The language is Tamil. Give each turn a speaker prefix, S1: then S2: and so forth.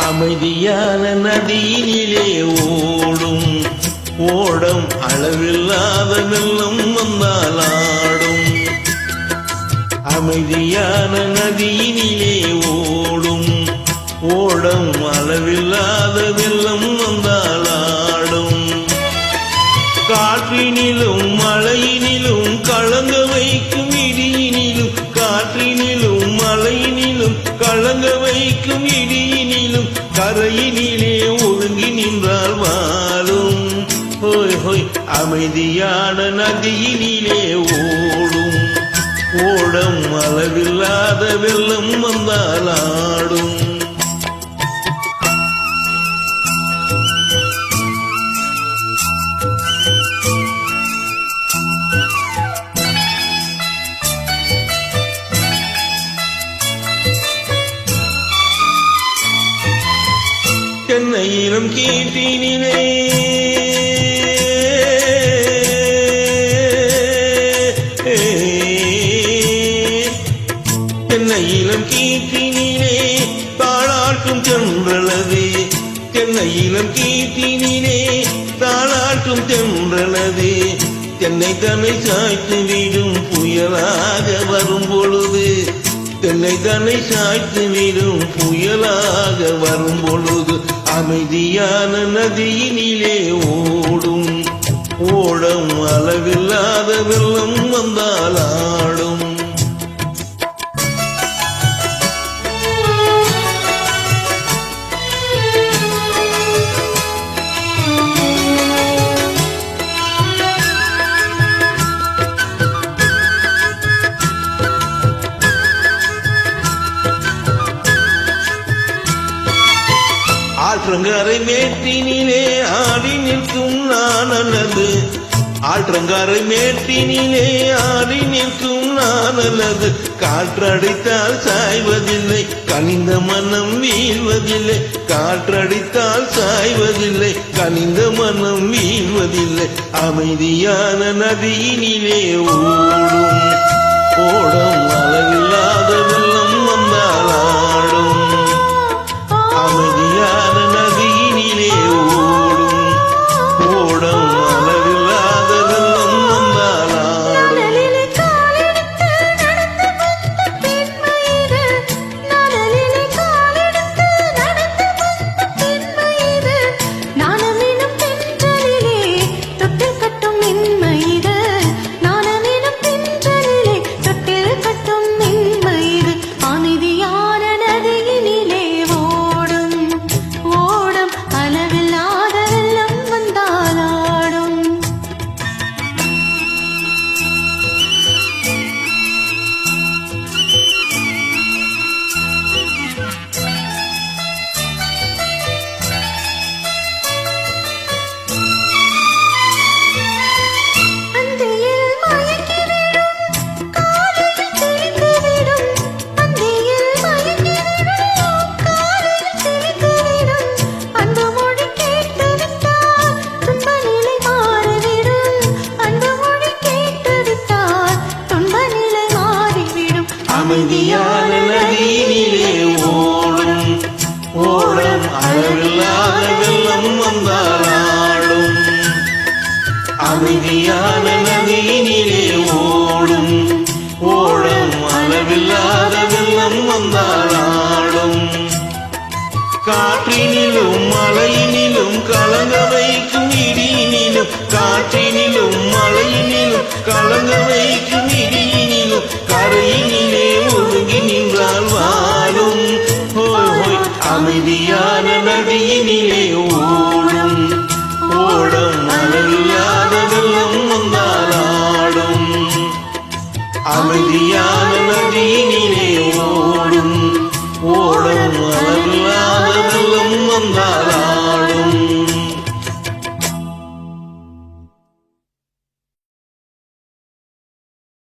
S1: அமைதியான நதியினிலே ஓடும் ஓடம் அளவில்லாத வெள்ளம் வந்தால் ஆடும். அமைதியான நதியினிலே ஓடும் ஓடம் அளவில்லாத வெள்ளம் வந்தால் ஆடும். காற்றினிலும் மழையினிலும் கலங்க வைக்கும் இடியினிலும் காற்றினிலும் மழையினிலும் கலங்க வைக்கும் இடியினிலும் கரையினிலே ஒதுங்கி நின்றால் வாழும். ஹோய் ஹோய் அமைதியான நதியினிலே ஓடும் ஓடம் அளவில்லாத வெள்ளம் வந்தால் ஆடும். தென்னையிலும் கீற்றினிலே தென்னையிலும் கீற்றினிலே தாளாட்டும் தென்றலது. தென்னையிலும் கீற்றினிலே தாளாட்டும் தென்றலது. தென்னை தன்னை சாய்த்து விடும் புயலாக வரும் பொழுது தென்னை தன்னை சாய்த்து விடும் புயலாக வரும் பொழுது அமைதியான நதியினிலே ஓடும் ஓடம் அளவில்லாத வெள்ளம் வந்தால் ஆடும். ஆற்றங்கரை மேட்டினிலே ஆடி நிற்கும் நானல்லது. ஆற்றங்கரை மேட்டினிலே ஆடி நிற்கும் நானல்லது. காற்றடித்தால் சாய்வதில்லை கனிந்த மனம் வீழ்வதில்லை. காற்றடித்தால் சாய்வதில்லை கனிந்த மனம் வீழ்வதில்லை. அமைதியான நதியினிலே ஓடும் ஓடம் அளவில்லாத வெள்ளம் வந்தால் ஆடும். அமைதியான நதியினிலே ஓடும் ஓடம் அளவில்லாத வெள்ளம் வந்தால் ஆடும். அமைதியான நதியினிலே ஓடும் ஓடம் அளவில்லாத வெள்ளம் வந்தால் ஆடும். அமைதியான நதியினிலே ஓடும் ஓடம் அளவில்லாத வெள்ளம் வந்தால் ஆடும். காற்றினிலும் மழையினிலும் கலங்க வைக்கும் இடியினிலும் காற்றினிலும் மழையினிலும் கலங்க வைக்கும் இடியினிலும் கரையினிலே ஒதுங்கி நின்றால் வாழும். ஹோய் ஹோய் அமைதியான நதியினிலே